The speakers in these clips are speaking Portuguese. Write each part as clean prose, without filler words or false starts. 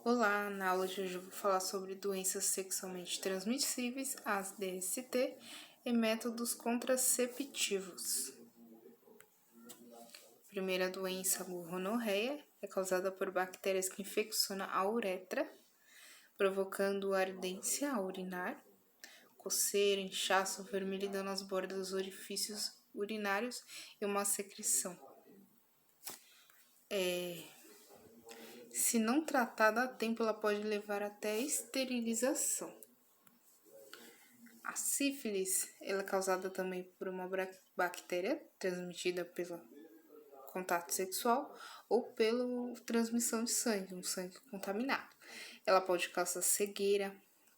Olá, na aula de hoje eu vou falar sobre doenças sexualmente transmissíveis, as DST, e métodos contraceptivos. Primeira doença, a gonorreia, é causada por bactérias que infeccionam a uretra, provocando ardência ao urinar, coceira, inchaço, vermelhidão nas bordas dos orifícios urinários e uma secreção. Se não tratada a tempo, ela pode levar até a esterilização. A sífilis ela é causada também por uma bactéria transmitida pelo contato sexual ou pela transmissão de sangue, um sangue contaminado. Ela pode causar cegueira,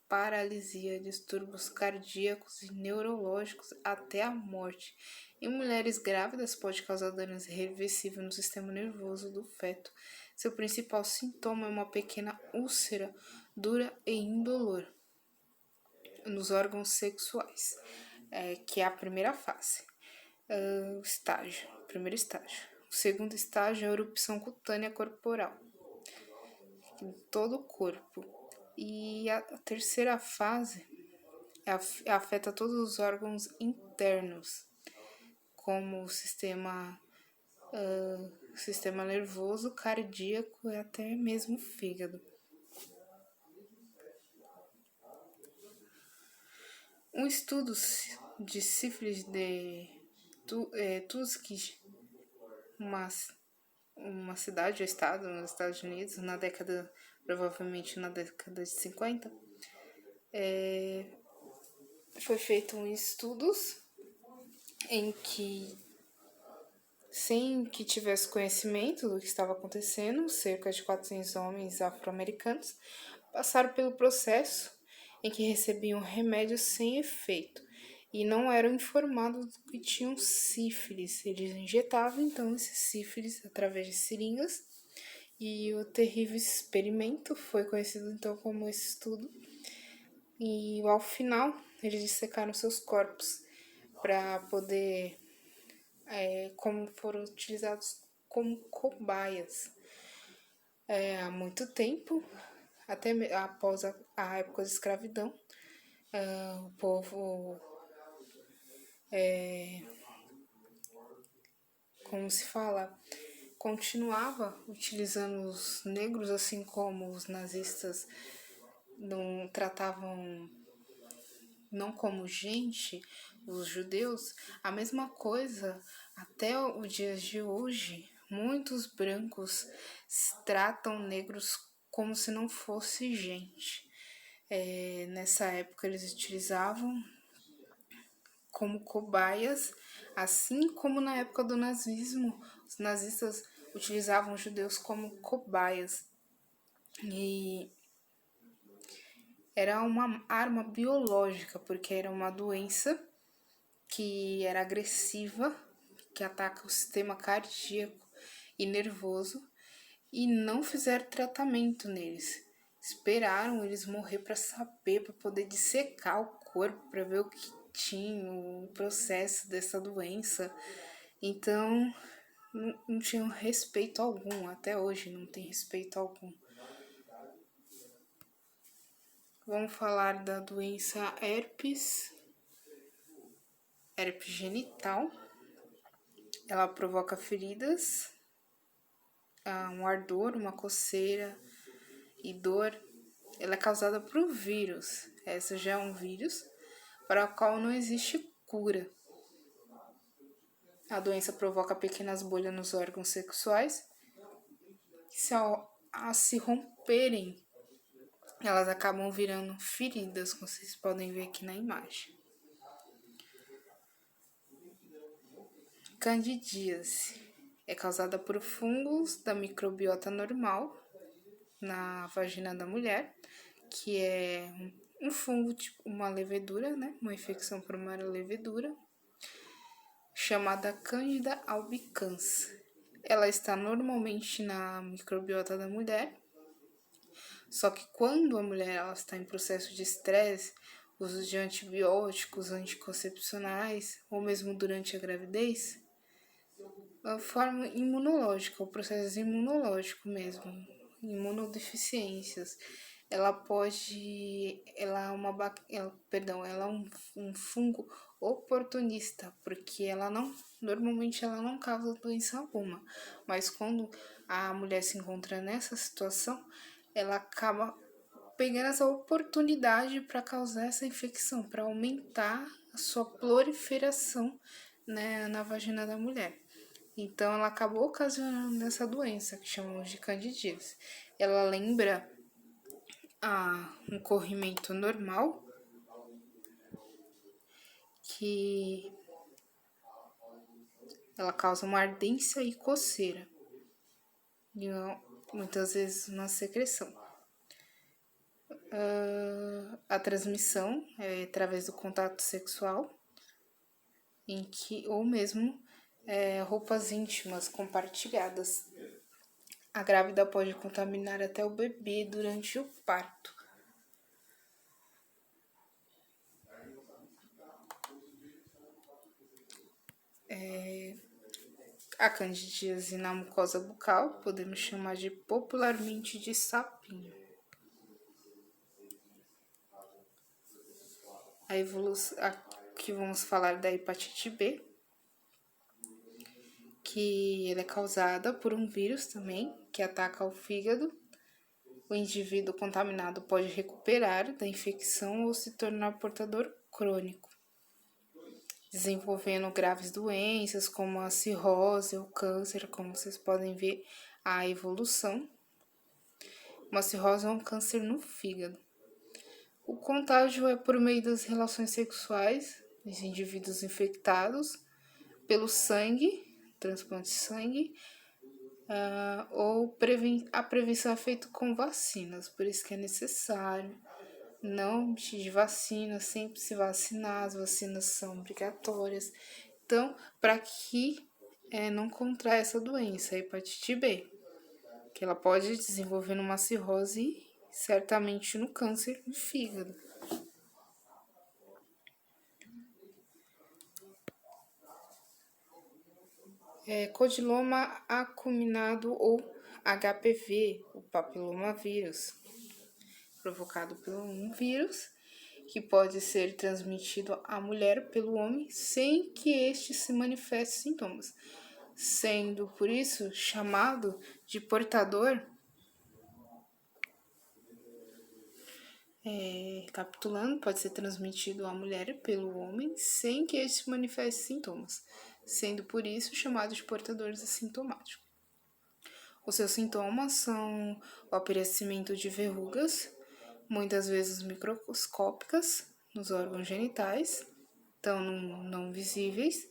paralisia, distúrbios cardíacos e neurológicos até a morte. Em mulheres grávidas pode causar danos irreversíveis no sistema nervoso do feto. Seu principal sintoma é uma pequena úlcera dura e indolor nos órgãos sexuais, que é a primeira fase. Primeiro estágio. O segundo estágio é a erupção cutânea corporal, em todo o corpo. E a terceira fase afeta todos os órgãos internos, como o sistema nervoso, cardíaco e até mesmo o fígado. Um estudo de sífilis de Tuskegee, uma cidade ou estado nos Estados Unidos, provavelmente na década de 50, foi feito estudos em que, sem que tivesse conhecimento do que estava acontecendo, cerca de 400 homens afro-americanos passaram pelo processo em que recebiam remédios sem efeito e não eram informados que tinham sífilis. Eles injetavam então esse sífilis através de seringas e o terrível experimento foi conhecido então como esse estudo. E ao final eles dissecaram seus corpos para poder, como foram utilizados como cobaias há muito tempo, até após a época de escravidão. O povo, como se fala, continuava utilizando os negros, assim como os nazistas não tratavam não como gente, os judeus, a mesma coisa até os dias de hoje. Muitos brancos tratam negros como se não fosse gente. Nessa época eles utilizavam como cobaias, assim como na época do nazismo, os nazistas utilizavam os judeus como cobaias. E era uma arma biológica, porque era uma doença que era agressiva, que ataca o sistema cardíaco e nervoso, e não fizeram tratamento neles. Esperaram eles morrer para saber, para poder dissecar o corpo, para ver o que tinha, o processo dessa doença. Então, não tinham respeito algum, até hoje não tem respeito algum. Vamos falar da doença herpes genital. Ela provoca feridas, um ardor, uma coceira e dor. Ela é causada por um vírus. Essa já é um vírus para o qual não existe cura. A doença provoca pequenas bolhas nos órgãos sexuais. Ao se romperem, elas acabam virando feridas, como vocês podem ver aqui na imagem. Candidíase é causada por fungos da microbiota normal na vagina da mulher, que é um fungo, tipo uma levedura, né? Uma infecção por uma levedura, chamada Candida albicans. Ela está normalmente na microbiota da mulher, só que quando a mulher ela está em processo de estresse, uso de antibióticos, anticoncepcionais, ou mesmo durante a gravidez, a forma imunológica, o processo imunológico mesmo, imunodeficiências. Ela é um fungo oportunista, porque normalmente ela não causa doença alguma, mas quando a mulher se encontra nessa situação, ela acaba pegando essa oportunidade para causar essa infecção, para aumentar a sua proliferação, né, na vagina da mulher. Então, ela acabou ocasionando essa doença, que chamamos de candidíase. Ela lembra um corrimento normal, que ela causa uma ardência e coceira, e muitas vezes uma secreção. A transmissão é através do contato sexual, ou mesmo roupas íntimas compartilhadas. A grávida pode contaminar até o bebê durante o parto. A candidíase na mucosa bucal podemos chamar popularmente de sapinho. Aqui vamos falar da hepatite B, que ela é causada por um vírus também, que ataca o fígado. O indivíduo contaminado pode recuperar da infecção ou se tornar portador crônico, desenvolvendo graves doenças como a cirrose ou câncer, como vocês podem ver a evolução. Uma cirrose é um câncer no fígado. O contágio é por meio das relações sexuais dos indivíduos infectados, pelo sangue, transplante de sangue, ou a prevenção é feita com vacinas, por isso que é necessário não omitir de vacina, sempre se vacinar, as vacinas são obrigatórias. Então, para que não contraia essa doença, a hepatite B, que ela pode desenvolver numa cirrose e certamente no câncer no fígado. Codiloma acuminado ou HPV, o papilomavírus, provocado por um vírus que pode ser transmitido à mulher pelo homem sem que este se manifeste sintomas, sendo por isso chamado de portador. Recapitulando, pode ser transmitido à mulher pelo homem sem que este manifeste sintomas, sendo por isso chamado de portadores assintomáticos. Os seus sintomas são o aparecimento de verrugas, muitas vezes microscópicas, nos órgãos genitais, então não visíveis.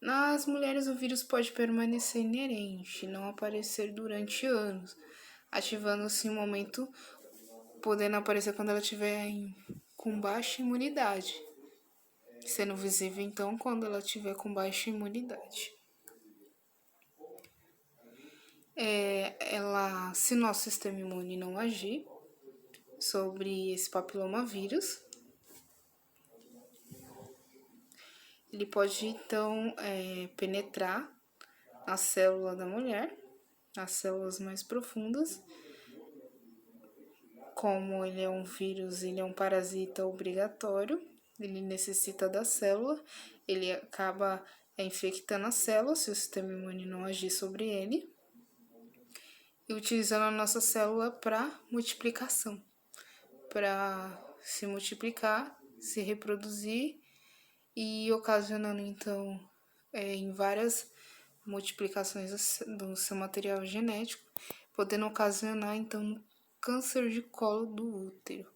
Nas mulheres, o vírus pode permanecer inerente, não aparecer durante anos, ativando-se em um momento, podendo aparecer quando ela estiver com baixa imunidade, sendo visível então quando ela estiver com baixa imunidade. Se nosso sistema imune não agir sobre esse papilomavírus, ele pode então penetrar a célula da mulher, as células mais profundas. Como ele é um vírus, ele é um parasita obrigatório, ele necessita da célula, ele acaba infectando a célula se o sistema imune não agir sobre ele, e utilizando a nossa célula para multiplicação, para se multiplicar, se reproduzir e ocasionando então em várias multiplicações do seu material genético, podendo ocasionar então câncer de colo do útero.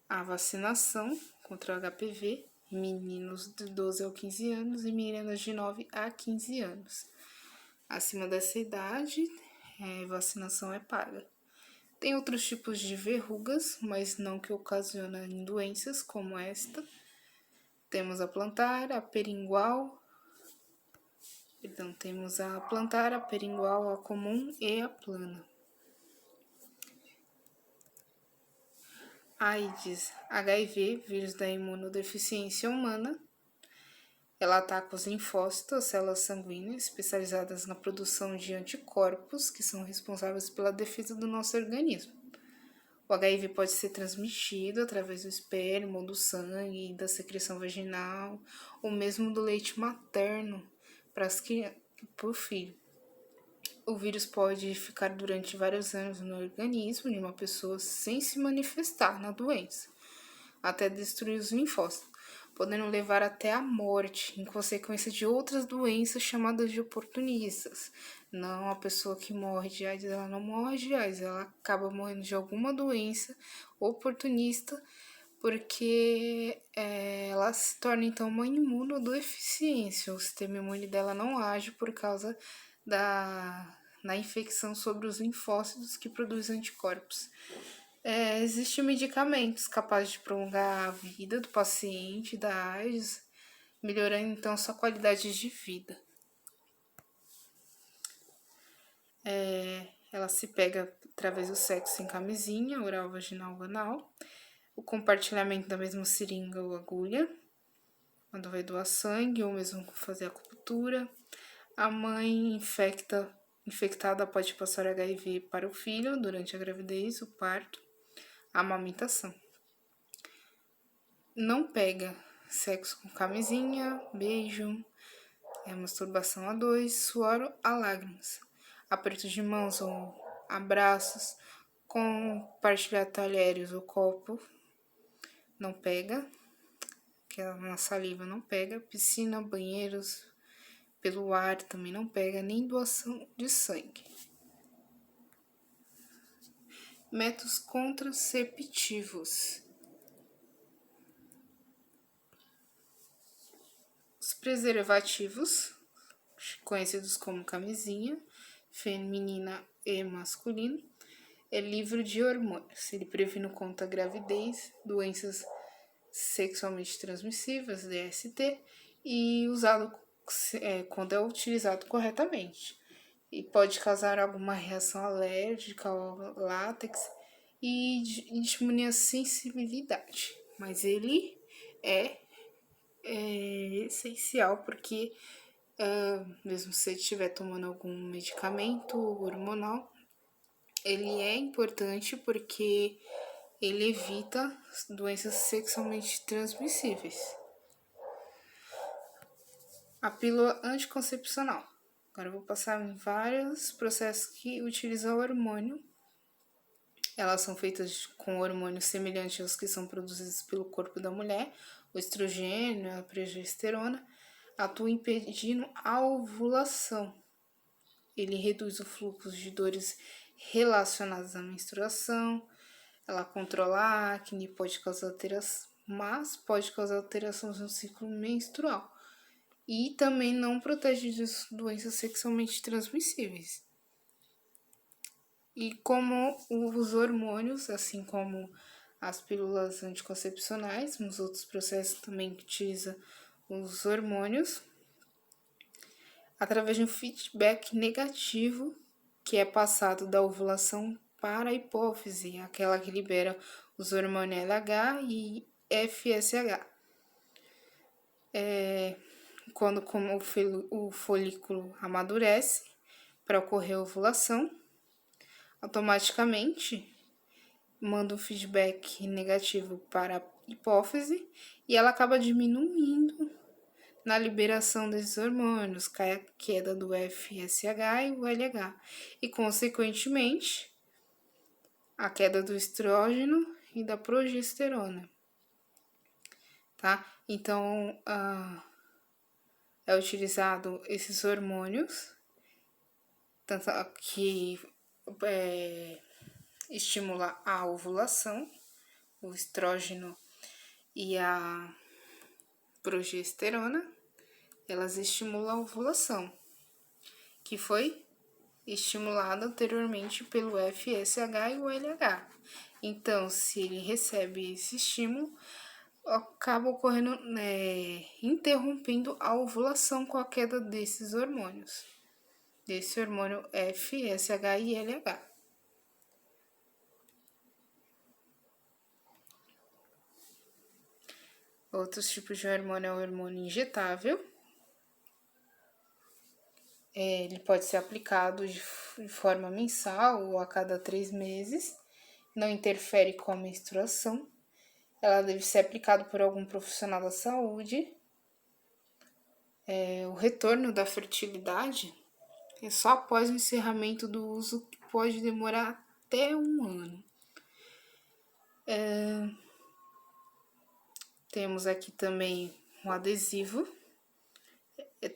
A vacinação contra o HPV em meninos de 12 a 15 anos e meninas de 9 a 15 anos. Acima dessa idade, vacinação é paga. Tem outros tipos de verrugas, mas não que ocasionam doenças como esta. Temos a plantar, a peringual, a comum e a plana. AIDS, HIV, vírus da imunodeficiência humana, Ela ataca os linfócitos, células sanguíneas especializadas na produção de anticorpos, que são responsáveis pela defesa do nosso organismo. O HIV pode ser transmitido através do esperma, ou do sangue, da secreção vaginal, ou mesmo do leite materno para o filho. O vírus pode ficar durante vários anos no organismo de uma pessoa sem se manifestar na doença, até destruir os linfócitos, podendo levar até a morte, em consequência de outras doenças chamadas de oportunistas. Não a pessoa que morre de AIDS, ela não morre de AIDS, ela acaba morrendo de alguma doença oportunista, porque ela se torna então uma imunodeficiência. O sistema imune dela não age por causa da infecção sobre os linfócitos que produzem anticorpos. Existem medicamentos capazes de prolongar a vida do paciente da AIDS, melhorando então sua qualidade de vida. Ela se pega através do sexo sem camisinha, oral, vaginal ou anal, o compartilhamento da mesma seringa ou agulha, quando vai doar sangue ou mesmo fazer acupuntura. A mãe infectada pode passar HIV para o filho durante a gravidez, o parto, a amamentação. Não pega sexo com camisinha, beijo, masturbação a dois, suor a lágrimas, aperto de mãos ou abraços, compartilhar talheres ou copo, não pega, que na saliva não pega, piscina, banheiros, pelo ar também não pega, nem doação de sangue. Métodos contraceptivos. Os preservativos, conhecidos como camisinha, feminina e masculino, é livre de hormônios. Ele previne contra a gravidez, doenças sexualmente transmissíveis, DST, e usado quando é utilizado corretamente. E pode causar alguma reação alérgica ao látex e diminuir a sensibilidade. Mas ele é essencial porque, mesmo se você estiver tomando algum medicamento hormonal, ele é importante porque ele evita doenças sexualmente transmissíveis. A pílula anticoncepcional. Agora eu vou passar em vários processos que utilizam o hormônio. Elas são feitas com hormônios semelhantes aos que são produzidos pelo corpo da mulher. O estrogênio, a progesterona, atua impedindo a ovulação. Ele reduz o fluxo de dores relacionadas à menstruação. Ela controla a acne, pode causar alterações, mas pode causar alterações no ciclo menstrual. E também não protege de doenças sexualmente transmissíveis. E como os hormônios, assim como as pílulas anticoncepcionais, nos outros processos também que utiliza os hormônios, através de um feedback negativo que é passado da ovulação para a hipófise, aquela que libera os hormônios LH e FSH. Quando o folículo amadurece para ocorrer a ovulação, automaticamente manda um feedback negativo para a hipófise e ela acaba diminuindo na liberação desses hormônios, cai a queda do FSH e o LH, e consequentemente a queda do estrógeno e da progesterona, tá? Então, é utilizado esses hormônios, tanto que estimula a ovulação, o estrógeno e a progesterona, elas estimulam a ovulação, que foi estimulada anteriormente pelo FSH e o LH. Então, se ele recebe esse estímulo, acaba ocorrendo, interrompendo a ovulação com a queda desses hormônios, desse hormônio FSH e LH. Outros tipos de hormônio é o hormônio injetável. Ele pode ser aplicado de forma mensal ou a cada 3 meses. Não interfere com a menstruação. Ela deve ser aplicada por algum profissional da saúde. O retorno da fertilidade é só após o encerramento do uso, que pode demorar até 1 ano. Temos aqui também um adesivo,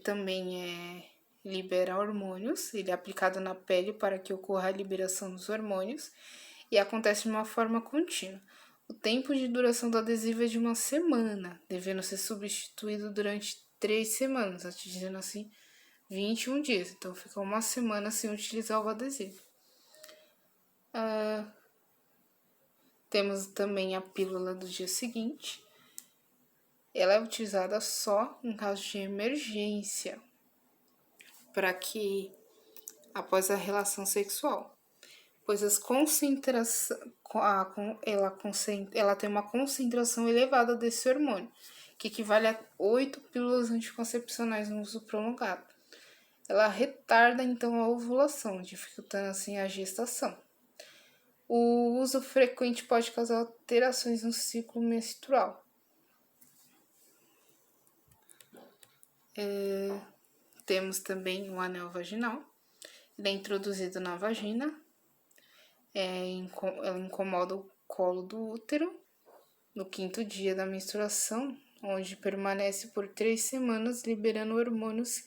também libera hormônios, ele é aplicado na pele para que ocorra a liberação dos hormônios e acontece de uma forma contínua. O tempo de duração do adesivo é de 1 semana, devendo ser substituído durante 3 semanas, atingindo assim 21 dias. Então, fica 1 semana sem utilizar o adesivo. Temos também a pílula do dia seguinte. Ela é utilizada só em caso de emergência, para que após a relação sexual, pois as concentração, ela tem uma concentração elevada desse hormônio, que equivale a 8 pílulas anticoncepcionais no uso prolongado. Ela retarda então a ovulação, dificultando assim a gestação. O uso frequente pode causar alterações no ciclo menstrual. Temos também o anel vaginal. Ele é introduzido na vagina. Ela incomoda o colo do útero no 5º dia da menstruação, onde permanece por 3 semanas, liberando hormônios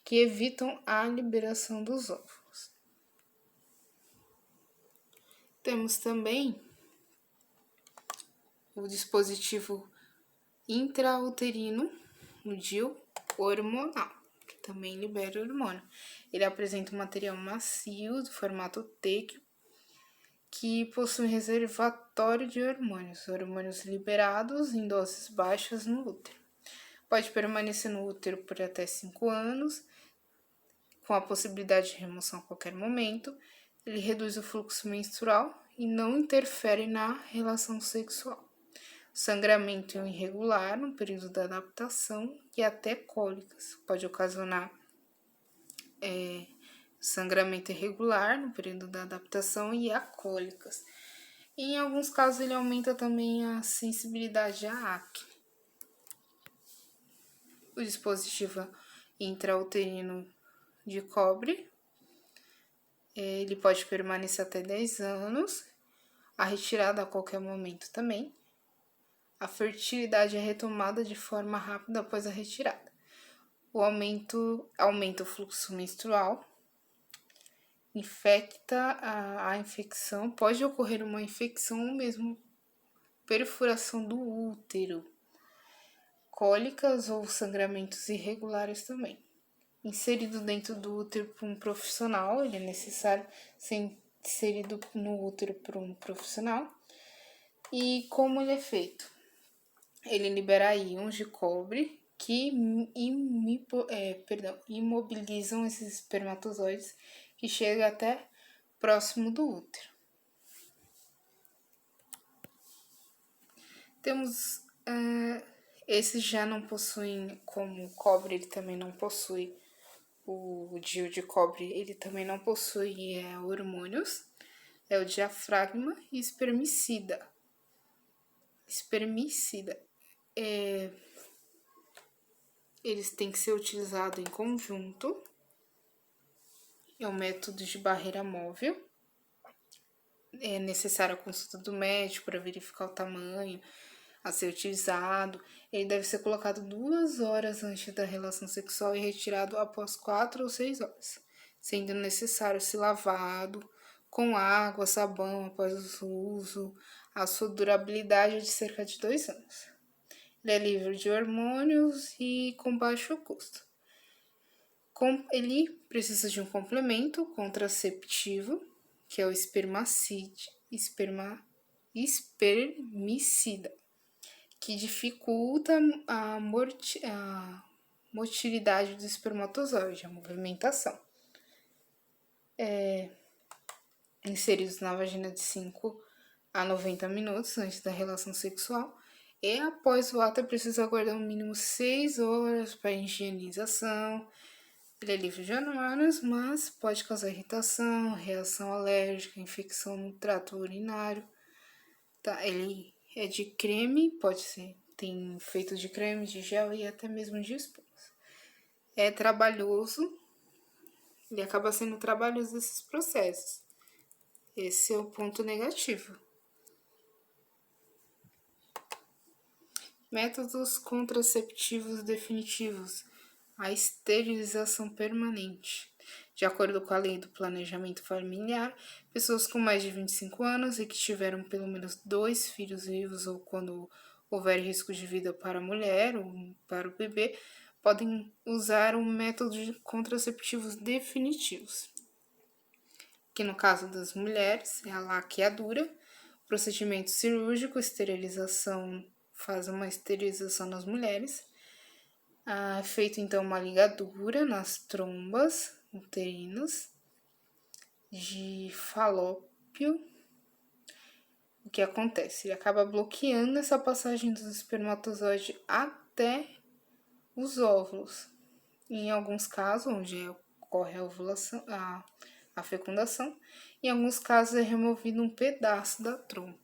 que evitam a liberação dos óvulos. Temos também o dispositivo intrauterino, o DIU hormonal, que também libera hormônio. Ele apresenta um material macio, do formato T, que possui reservatório de hormônios liberados em doses baixas no útero. Pode permanecer no útero por até 5 anos, com a possibilidade de remoção a qualquer momento. Ele reduz o fluxo menstrual e não interfere na relação sexual. Sangramento irregular no período da adaptação e até cólicas. Pode ocasionar sangramento irregular no período da adaptação e a cólicas. Em alguns casos, ele aumenta também a sensibilidade à acne. O dispositivo intrauterino de cobre, ele pode permanecer até 10 anos, a retirada a qualquer momento também. A fertilidade é retomada de forma rápida após a retirada. O aumenta o fluxo menstrual, infecta a infecção, pode ocorrer uma infecção ou mesmo perfuração do útero, cólicas ou sangramentos irregulares também. Inserido dentro do útero por um profissional, ele é necessário ser inserido no útero por um profissional. E como ele é feito? Ele libera íons de cobre que imobilizam esses espermatozoides que chegam até próximo do útero. Temos esses já não possuem, como o cobre, ele também não possui, o DIU de cobre, ele também não possui hormônios, é o diafragma e espermicida. Eles têm que ser utilizados em conjunto. É um método de barreira móvel. É necessária a consulta do médico para verificar o tamanho a ser utilizado. Ele deve ser colocado 2 horas antes da relação sexual e retirado após 4 ou 6 horas, sendo necessário ser lavado com água, sabão após o uso. A sua durabilidade é de cerca de 2 anos. Ele é livre de hormônios e com baixo custo. Ele precisa de um complemento contraceptivo, que é o espermicida, que dificulta a motilidade do espermatozoide, a movimentação. Inseridos na vagina de 5 a 90 minutos antes da relação sexual. E após o ato é preciso aguardar no mínimo 6 horas para higienização. Ele é livre de hormônios, mas pode causar irritação, reação alérgica, infecção no trato urinário. Tá? Ele é de creme, pode ser. Tem feito de creme, de gel e até mesmo de espumas. É trabalhoso, ele acaba sendo trabalhoso esses processos. Esse é o ponto negativo. Métodos contraceptivos definitivos. A esterilização permanente. De acordo com a lei do planejamento familiar, pessoas com mais de 25 anos e que tiveram pelo menos 2 filhos vivos ou quando houver risco de vida para a mulher ou para o bebê, podem usar um método de contraceptivos definitivos. Que no caso das mulheres é a laqueadura, procedimento cirúrgico, esterilização, faz uma esterilização nas mulheres. Feito então uma ligadura nas trombas uterinas de Falópio. O que acontece? Ele acaba bloqueando essa passagem dos espermatozoides até os óvulos. Em alguns casos, onde ocorre a ovulação, a fecundação, em alguns casos é removido um pedaço da trompa.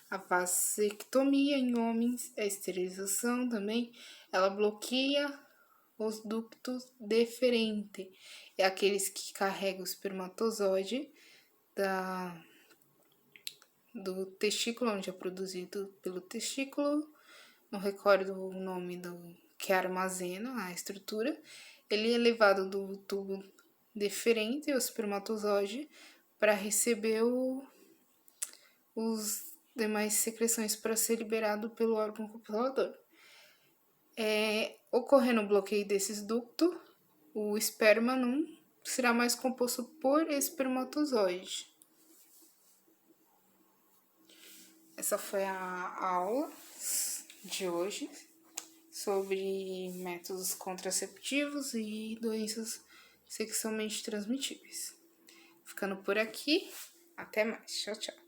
A vasectomia em homens, a esterilização também, ela bloqueia os ductos deferentes, é aqueles que carregam o espermatozoide do testículo, onde é produzido pelo testículo, não recordo o nome do que armazena a estrutura. Ele é levado do tubo deferente, o espermatozoide, para receber os demais secreções para ser liberado pelo órgão copulador. Ocorrendo o bloqueio desses ductos, o esperma não será mais composto por espermatozoide. Essa foi a aula de hoje sobre métodos contraceptivos e doenças sexualmente transmitíveis. Ficando por aqui, até mais. Tchau, tchau.